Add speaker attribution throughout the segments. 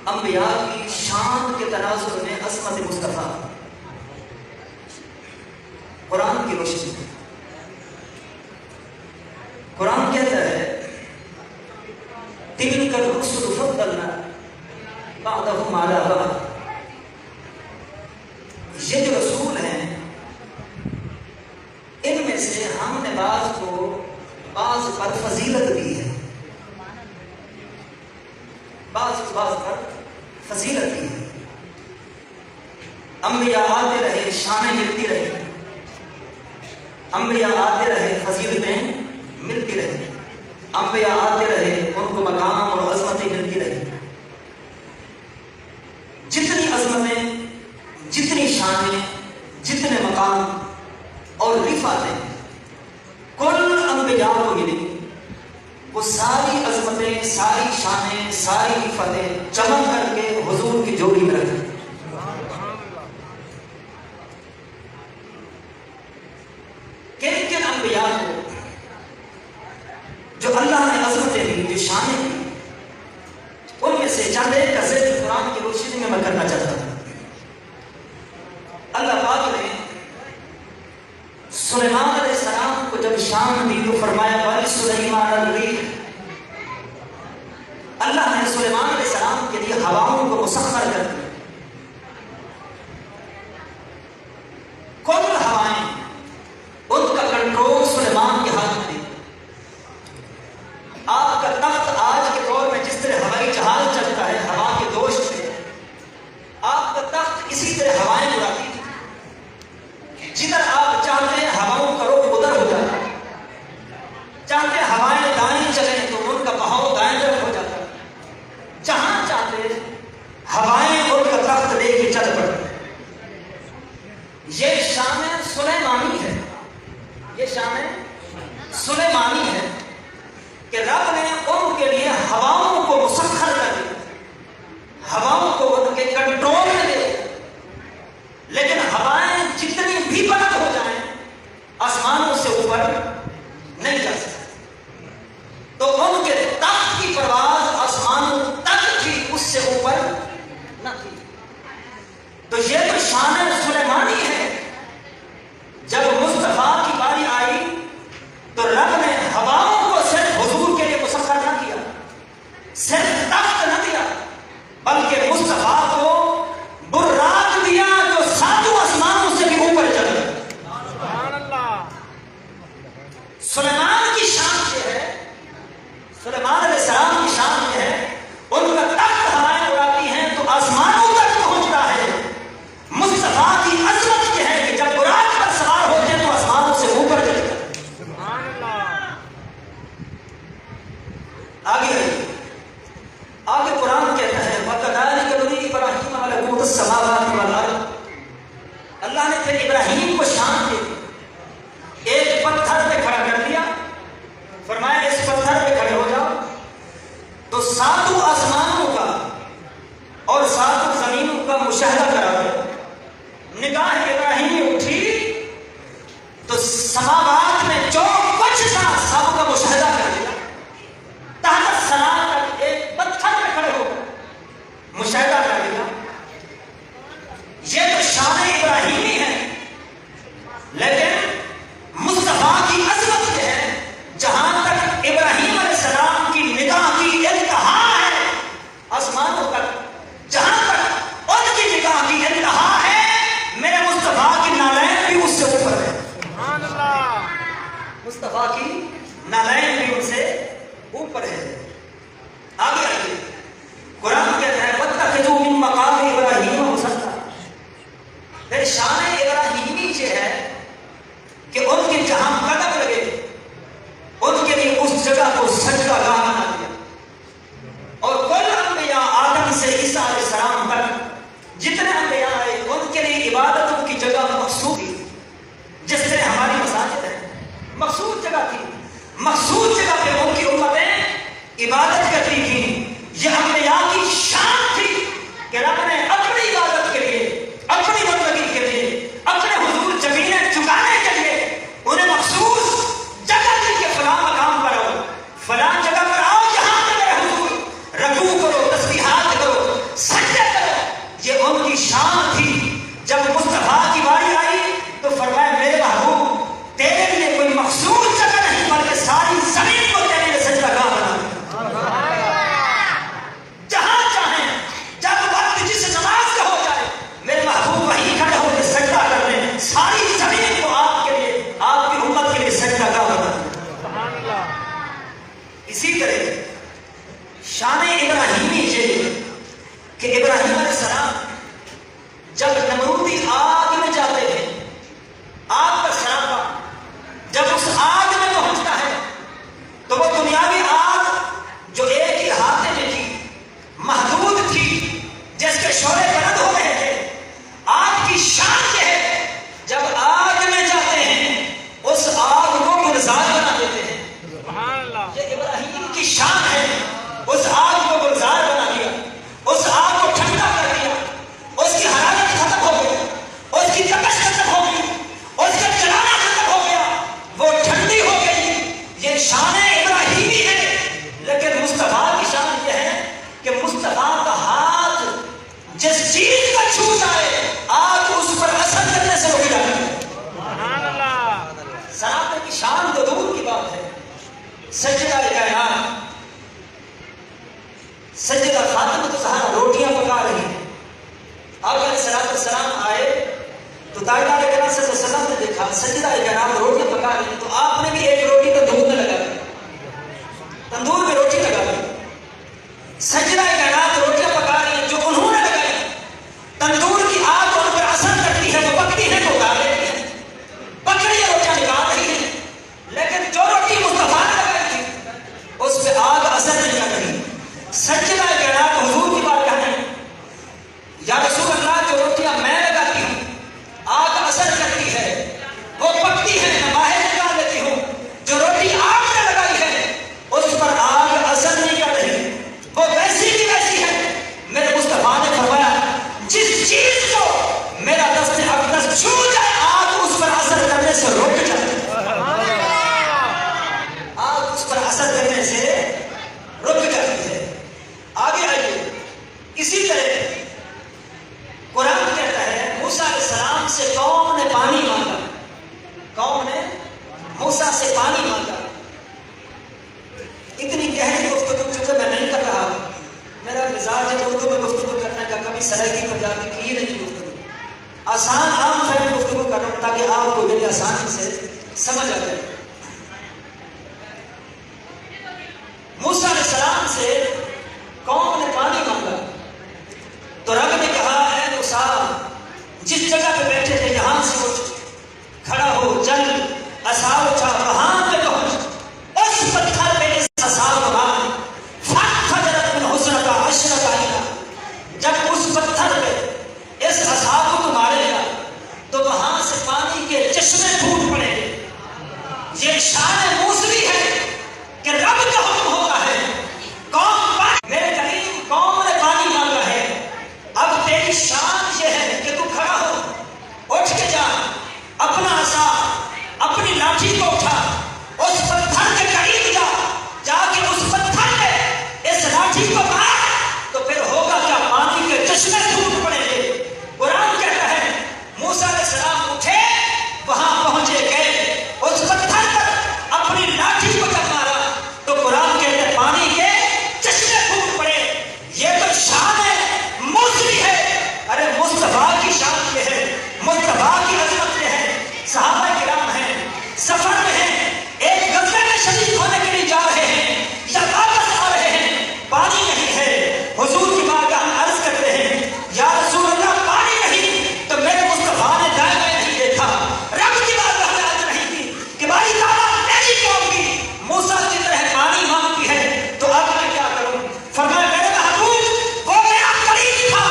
Speaker 1: انبیاء کی شان کے تناظر میں عظمت مصطفیٰ قرآن کی روشنی میں قرآن کہتا ہے تلک الرسل فضلنا بعضهم علی بعض، یہ جو رسول ہیں ان میں سے ہم نے بعض کو بعض پر فضیلت دی ہے، بعض پر فضیلت دی ہے۔ انبیاء آتے رہے، شانیں ملتی رہی، انبیاء آتے رہے، فضیلتیں ملتی رہی، انبیاء آتے رہے، ان کو مقام اور عظمتیں ملتی رہی۔ جتنی عظمتیں، جتنی شانیں، جتنے مقام اور رفعتیں کل انبیاء کو ملی، وہ ساری عظمتیں، ساری شانیں، ساری رفعتیں جمع کر کے حضور کی جوڑی میں رکھی۔ کن کن انبیاء کو جو اللہ نے عظمتیں دی، جو شانیں دی، ان میں سے چند ایک کا ذکر قرآن کی روشنی میں کرنا چاہتا ہوں۔ اللہ پاک نے سلیمان علیہ السلام کو جب شان دی تو فرمایا وَلِ سُلَيْمَانَ الرِّيحَ، اللہ نے سلیمان علیہ السلام کے لیے ہواؤں کو مسخر کر دیا۔ کل ہوائیں، ان کا کنٹرول سلیمان کے ہاتھ میں۔ آپ کا تخت آج کے دور میں جس طرح ہوائی جہاز چلتا ہے ہوا کے دوش سے، آپ کا تخت اسی طرح ہوائیں اڑاتی تھی، جدھر آپ چاہتے ہیں ہواؤں کا رخ ادھر ہو جاتا، چاہتے ہوائیں دائیں چلیں تو ان کا بہاؤ دائیں طرف ہو جاتا، جہاں چاہتے ہوائیں ان کا تخت لے کے چل پڑتے۔ یہ شان سلیمانی ہے، یہ شان سلیمانی ہے کہ رب نے ان کے لیے ہواؤں کو مسخر کر دیا، ہواؤں کو ان کے کنٹرول میں دے۔ لیکن ہوائیں جتنی بھی بلند ہو جائیں آسمانوں سے اوپر نہیں جا سکتی، تو ان کے تخت کی پرواز آسمانوں تک تھی، اس سے اوپر نہ تھی۔ تو یہ تو شان سلیمانی ہے۔ جب مصطفیٰ کی باری آئی تو رب نے ہواؤں کو صرف حضور کے لیے مسخر نہ کیا، صرف تخت نہ دیا، بلکہ مصطفیٰ کو براق دیا جو ساتوں آسمانوں سے بھی اوپر چلے۔ سلیمان کی شان یہ ہے، سلیمان علیہ السلام کی شان یہ ہے، ان کا تخت ہوائیں اڑاتی ہیں تو آسمانوں تک پہنچتا ہے۔ مصطفیٰ کی عظمت یہ ہے کہ جب براق پر سوار ہوتے ہیں تو آسمانوں سے اوپر چلے۔ آگے قرآن کہتا ہے وَكَذَلِكَ نُرِي إِبْرَاهِيمَ مَلَكُوتَ السَّمَاوَاتِ وَالْأَرْضِ، اللہ نے پھر ابراہیم کو شان دی، ایک پتھر پہ کھڑا کر دیا، فرمایا اس پتھر پہ کھڑے ہو جاؤ، تو ساتوں آسمانوں کا اور ساتوں زمینوں کا مشاہدہ کرا دیا۔ نگاہ ابراہیمی اٹھی تو سماوات میں جو کچھ تھا سب کا مشاہدہ کر دیا، تحت الثری تک ایک پتھر پہ کھڑے ہو کر مشاہدہ کر دیا۔ یہ تو شان ابراہیمی ہے، لیکن مصطفیٰ کی عظمت یہ ہے جہاں تک ابراہیم علیہ السلام کی نگاہ کی انتہا ہے آسمانوں تک، جہاں تک ان کی نگاہ کی انتہا ہے میرے مصطفیٰ کی نالین بھی اس سے اوپر ہے۔ مصطفیٰ کی نالین بھی ان سے اوپر ہے۔ آگے آئیے، قرآن کہتا ہے وَاتَّخِذُوا مِن مَّقَامِ إِبْرَاهِيمَ مُصَلًّى، پھر شان ابراہیمی یہ ہے کہ ان کے جہاں قدم لگے ان کے لیے اس جگہ کو سجدہ گاہ بنا دیا، اور کل انبیاء آدم سے عیسیٰ علیہ السلام تک جتنے انبیاء آئے ان کے لیے عبادتوں کی جگہ مخصوص تھی، جس طرح ہماری مساجد ہے، مخصوص جگہ تھی، مخصوص جگہ پہ ان کی امتیں عبادت کرتی تھی۔ یہ انبیاء کی شان تھی کہ رب نے اپنی عبادت کے لیے، اپنی بندگی کے لیے، اپنے حضور زمینیں چکانے کے لیے انہیں مخصوص جگہ دی کہ فلاں مقام پر آؤ، فلاں جگہ پر آؤ جہاں پہ میرے حضور رکوع کرو، تسبیحات کرو، شعلے بلند ہو رہے تھے. آگ کی شان یہ ہے جب آگ میں جاتے ہیں اس آگ کو گلزار بنا دیتے ہیں. یہ ابراہیم کی شان ہے. اس آگ کو گلزار بنا دیا, اس آگ کو ٹھنڈا کر دیا, اس کی حرارت ختم ہو گئی, اس کی تپش ختم ہو گئی, اس کا جلانا ختم ہو گیا, وہ ٹھنڈی ہو گئی. یہ شان ابراہیمی ہے. لیکن مصطفیٰ کی شان یہ ہے کہ مصطفیٰ کا ہاتھ جس چیز کا چھو جائے آگ اس پر اثر کرنے سے رک جاتی ہے. صحابہ کی شان تو دور کی بات ہے. سجدہ کائنات, سجدہ فاطمہ تو زہرا روٹیاں پکا رہی ہیں. آپ علیہ الصلوۃ والسلام آئے تو تاجدار کرام صلی اللہ علیہ وسلم نے دیکھا سجدہ کائنات روٹیاں پکا رہی ہیں, تو آپ نے بھی ایک روٹی تندور میں لگا دی, تندور میں روٹی لگا دی. سجدہ کائنات روٹیاں پکا رہی ہیں جو انہوں نے لگائی. تندور کی آگ ان پر اثر کرتی ہے, وہ پکتی ہے تو اتار لیتی ہے, پکڑی روٹیاں نکال رہی ہیں. لیکن جو روٹی مصطفیٰ نے لگائی تھی اس پہ آگ اثر نہیں کر رہی. سجدہ کائنات حضور کی بات کہنے یا رسول اللہ جو روٹیاں میں لگاتی ہوں آگ اثر کرتی ہے, وہ پکتی ہے, میں باہر نکال لیتی ہوں. جو روٹی آپ نے لگائی ہے اس پر آگ اثر نہیں کر رہی, وہ ویسی کی ویسی ہے. میرے مصطفیٰ نے فرمایا جس چیز کو میرا دست اقدس چھو جائے آگ اس پر اثر کرنے سے رک جائے, آگ اس پر اثر کرنے سے رک جاتی ہے. آگے آئیے. اسی طرح قرآن کہتا ہے موسیٰ علیہ السلام سے قوم نے پانی مانگا, قوم نے موسیٰ سے پانی مانگا. اتنی گہری گفتگو چونکہ میں نہیں کر رہا, میرا مزاج ہے اردو میں گفتگو کرنے کا, کبھی سرائکی پنجابی کی نہیں گفتگو, آسان عام فہم گفتگو کر رہا ہوں تاکہ آپ کو میری آسانی سے سمجھ آ جائے. موسیٰ علیہ السلام سے قوم نے پانی مانگا تو رب نے کہا اے موسیٰ جس جگہ پہ بیٹھے تھے یہاں سے اٹھ کھڑا ہو, چل, عصا اٹھا, وہاں پہ پہنچ, اس پتھر پہ اس عصا کو مار. فَانْفَجَرَتْ مِنْ حُسْنَتَا عَشْرَةَ عَيْنًا, جب اس پتھر پہ اس عصا کو تو مارے گا تو وہاں سے پانی کے چشمے پھوٹ پڑے. یہ شان موسوی ہے کہ رب کا حکم ہوتا ہے قوم میرے کریم قوم نے پانی مانگا ہے. اب تیری شان یہ ہے کہ تو کھڑا ہو, اٹھ کے جا, اپنا عصا اپنی لاٹھی کو اٹھا, اس پتھر کے قریب جا, جا کے اس پتھر پہ اس لاٹھی کو مار, تو پھر ہوگا کیا پانی کے چشمے پھوٹ پڑیں گے. قرآن کہتا ہے موسیٰ علیہ السلام اٹھے, وہاں پہنچے گئے, اس پتھر پر اپنی لاٹھی کو جب مارا تو قرآن کہتا ہے پانی کے چشمے پھوٹ پڑے. یہ تو شان ہے موسوی ہے. ارے مصطفیٰ کی شان یہ ہے, مصطفیٰ کی عظمت یہ ہے. صحابہ کرام ہیں, سفر میں ہیں, ایک غزوے میں شریک ہونے کے لیے جا رہے ہیں یا واپس آ رہے ہیں, پانی نہیں ہے. حضور کی بارگاہ میں عرض کرتے ہیں یا رسول اللہ پانی نہیں, تو میرے مصطفیٰ نے دائیں بائیں نہیں دیکھا, رب کی بارگاہ میں عرض نہیں کی کہ بھائی تعالیٰ میری قوم بھی موسیٰ کی طرح پانی مانگتی ہے تو اب میں کیا کروں. فرمایا میرے محبوب وہ میرا قریب تھا,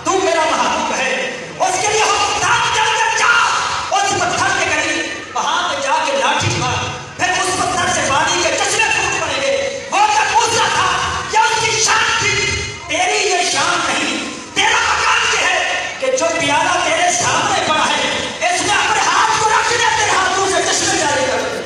Speaker 1: تو میرا محبوب ہے, اس کے لیے حکمران چل کر جا اس پتھر کے قریب, وہاں پہ جا کے لاٹھی مار, پھر اس پتھر سے پانی کے چشمے پھوٹ پڑیں گے. وہ کیا موسیٰ تھا یا اس کی شان تھی؟ تیری یہ شان نہیں, تیرا مقام یہ ہے کہ جو پیالہ تیرے سامنے پڑا ہے اس میں اپنے ہاتھ کو رکھ دے, تیرے ہاتھوں سے چشمے جاری کر دے.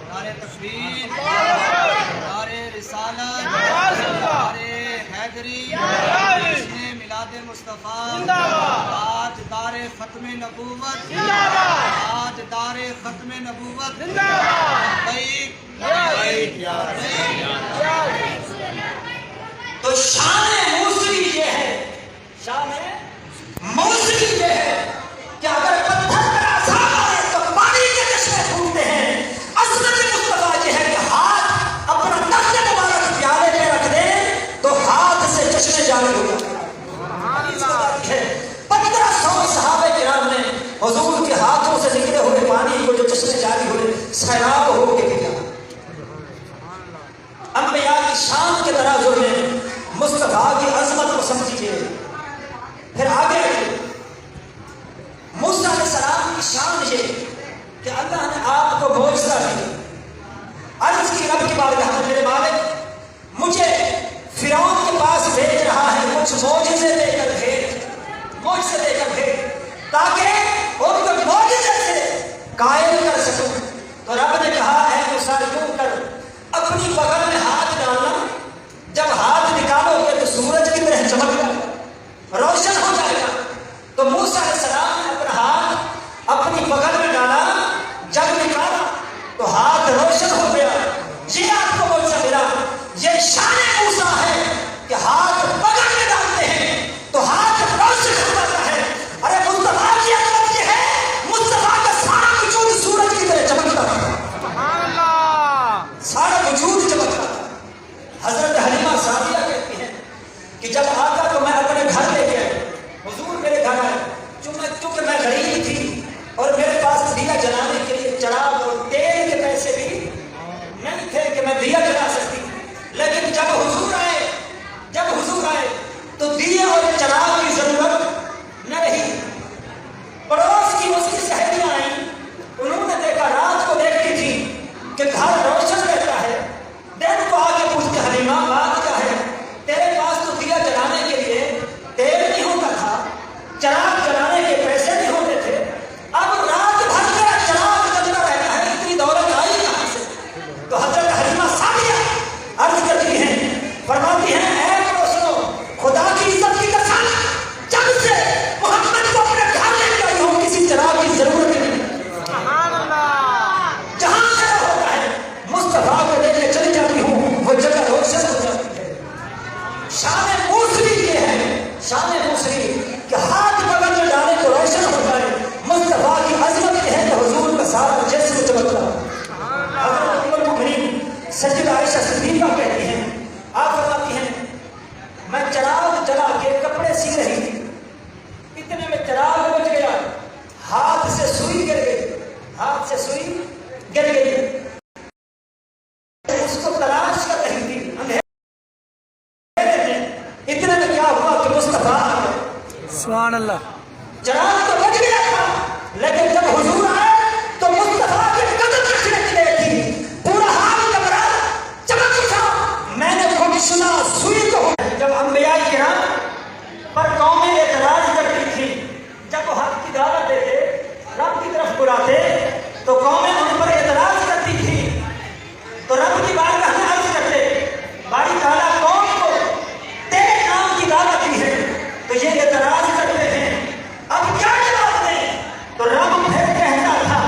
Speaker 2: نعرہ تکبیر, نعرہ رسالت, نعرہ حیدری, جشن میلاد مصطفیٰ, تاجدار ختم نبوت, تاجدار ختم نبوت.
Speaker 1: تو شان موسوی یہ ہے, شان موسوی یہ ہے کہ اگر پتھر پر عصا مارے تو پانی کے چشمے پھوٹتے ہیں. عظمت مصطفیٰ یہ ہے کہ ہاتھ اپنا دست مبارک پیالے میں رکھ دے تو ہاتھ سے چشمے جاری ہو جاتے ہیں. 1500 صحابہ کرام نے حضور کے ہاتھوں سے نکلے ہوئے پانی کو جو چشمے جاری ہوئے سیلاب ہو کے پیا. انبیاء کی شان کے تناظر میں مصطفیٰ کی عظمت کو سمجھیے. کچھ معجزے دے کر بھیج تاکہ ان کو معجزے سے قائل کر سکوں. تو رب نے کہا ہے موسیٰ یوں کر اپنی بغل میں ہاتھ ڈالنا, جب ہاتھ نکالو گے تو سورج کی طرح چمک جائے گا, روشن ہو جائے گا. تو موسیٰ علیہ السلام نے اپنا ہاتھ اپنی بغل میں ڈالا, جب نکالا تو ہاتھ روشن ہو گیا. یہ آپ کو معجزہ ملا. یہ شان موسیٰ ہے کہ ہاتھ بغل میں ڈالتے ہیں تو ہاتھ روشن ہو جاتا ہے. ارے مصطفیٰ کی عظمت یہ ہے, مصطفیٰ کا سارا وجود سورج کی طرح چمکتا تھا, سارا وجود چمکتا تھا. حضرت حلیمہ سعدیہ کہتی ہیں کہ جب آقا کو میں اپنے گھر لے گیا, حضور میرے گھر آئے, چونکہ میں غریب تھی اور میرے پاس دیا جلانے کے لیے چراغ اور تیل کے پیسے بھی نہیں تھے کہ میں دیا جلا سکتی. لیکن جب حضور آئے تو دیے اور چراغ کی ضرورت نہ رہی. پڑوس کی اس کی سہیلیاں آئیں, انہوں نے دیکھا, رات کو دیکھتی تھی کہ گھر روشن رہتا ہے. دن کو آگے پوچھتے حلیمہ بات کیا ہے, تیرے پاس تو دیا جلانے کے لیے تیل نہیں ہوتا تھا, چراغ جلانے کے پیسے نہیں ہوتے تھے, اب رات بھر تیرا چراغ جلتا رہتا ہے, اتنی دولت آئی کہاں سے؟ تو حضرت حلیمہ سعدیہ عرض کرتی ہیں, فرماتی ہیں اے پڑوسنو, خدا کی عزت کی قسم, جب سے محمد کو اپنے گھر لے کے آئی ہوں کسی چراغ کی ضرورت نہیں. جہاں سے ہوتا ہے مصطفیٰ کو لے کے چلی جاتی ہوں, وہ جگہ روشن ہو جاتی ہے. شان موسری یہ ہے, شان موسری کہ ہاتھ بغل میں ڈالے تو روشن ہو جائے. مصطفیٰ کی عظمت یہ ہے کہ حضور کا سارا جسم چمکتا ہے. حضرت ام المؤمنین سیدہ عائشہ صدیقہ کہتی ہیں, آپ فرماتی ہیں میں چراغ جلا کے کپڑے سی رہی تھی, اتنے میں چراغ بجھ گیا, ہاتھ سے سوئی گر گئی, اس کو تلاش کر رہی تھی اندھیرے میں. اتنے میں کیا ہوا کہ مصطفیٰ آ گئے.
Speaker 2: سبحان اللہ.
Speaker 1: چراغ تو بج گیا تھا, لیکن جب حضور آئے تو مصطفیٰ کے قدم رکھنے کے لیے تھی, پورا حال کمرہ چمک اٹھا. میں نے خود سنا سوئی کو. جب انبیاء کرام پر قومیں اعتراض کرتی تھی, جب وہ حق کی دعوت دیتے, رب کی طرف بلاتے, تو قومیں ان پر اعتراض کرتی تھی. تو رب کی بارگاہ میں عرض کرتے, باری تعالیٰ قوم کو تیرے نام کی دعوت دی ہے تو یہ اعتراض کرتے ہیں, اب کیا جواب دیں؟ تو رب پھر کہتا تھا,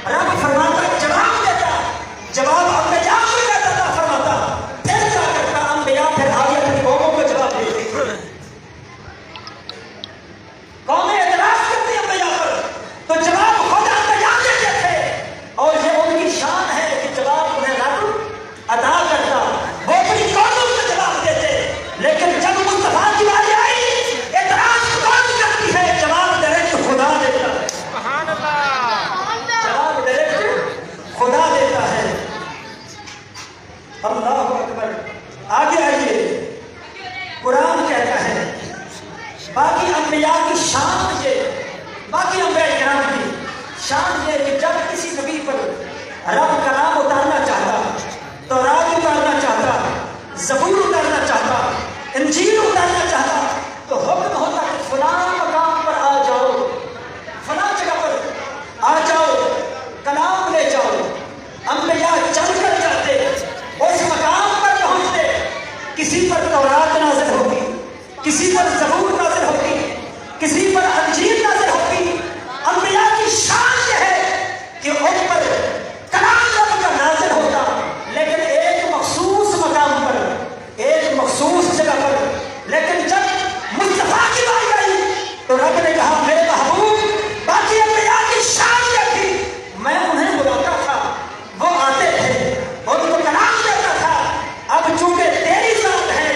Speaker 1: رب فرماتا جواب دیتا, جواب انبیاء کو دیتا تھا, فرماتا پھر کیا کرتا, انبیاء پھر آگے اپنی قوموں کو جواب دیتے. قومیں اعتراض کرتی انبیاء پر تو جواب خود انبیاء دیتے تھے, اور یہ ان کی شان ہے کہ جواب انہیں رب عطا کرتا. وہ اپنی قوموں کو جواب دیتے, لیکن جب مصطفیٰ کی باری آئی اعتراض کون کرتی ہے, جواب ڈائریکٹ خدا دیتا ہے. جواب ڈائریکٹ خدا دیتا ہے. اللہ اکبر. آگے آئیے, قرآن کہتا ہے باقی انبیاء کی شان یہ, باقی انبیاء کرام کی شان یہ کہ جب کسی نبی پر رب کلام اتارنا چاہتا, تورات اتارنا چاہتا, زبور اتارنا چاہتا, انجیل اتارنا چاہتا, تو حکم ہوتا کہ فلاں مقام پر آ جاؤ, فلاں جگہ پر آ جاؤ, کلام لے جاؤ. انبیاء چل کر جاتے, اس مقام پر پہنچتے, کسی پر تورات نازل ہوتی, کسی پر زبور نازل ہوتی, کسی پر انجیل نازل ہوتی. انبیاء کی شان یہ ہے کہ ان پر کلام رب کا نازل ہوتا, لیکن ایک مخصوص مقام پر, ایک مخصوص جگہ پر. لیکن جب مصطفیٰ کی باری آئی تو رب نے کہا میرے محبوب, باقی انبیاء کی شان یہ تھی, میں انہیں بلاتا تھا, وہ آتے تھے, ان کو کلام دیتا تھا. اب چونکہ تیری ذات ہے,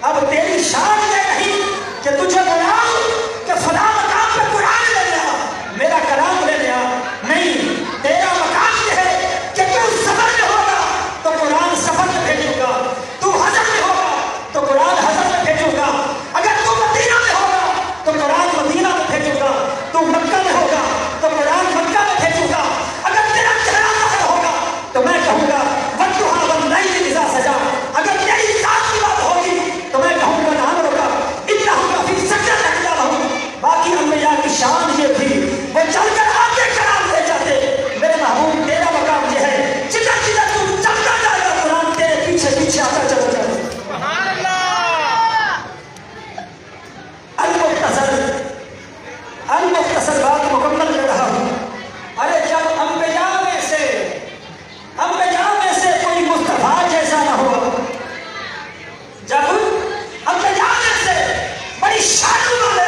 Speaker 1: اب تیری شان یہ نہیں کہ تجھے بلاؤں کہ فلاں مقام پہ قرآن لے لیا, میرا کلام لے لیا. نہیں, تیرا مقام یہ ہے کہ تو سفر میں ہوگا تو قرآن سفر میں بھیجوں گا, تو حضر میں ہوگا تو قرآن حضر میں نشانی والے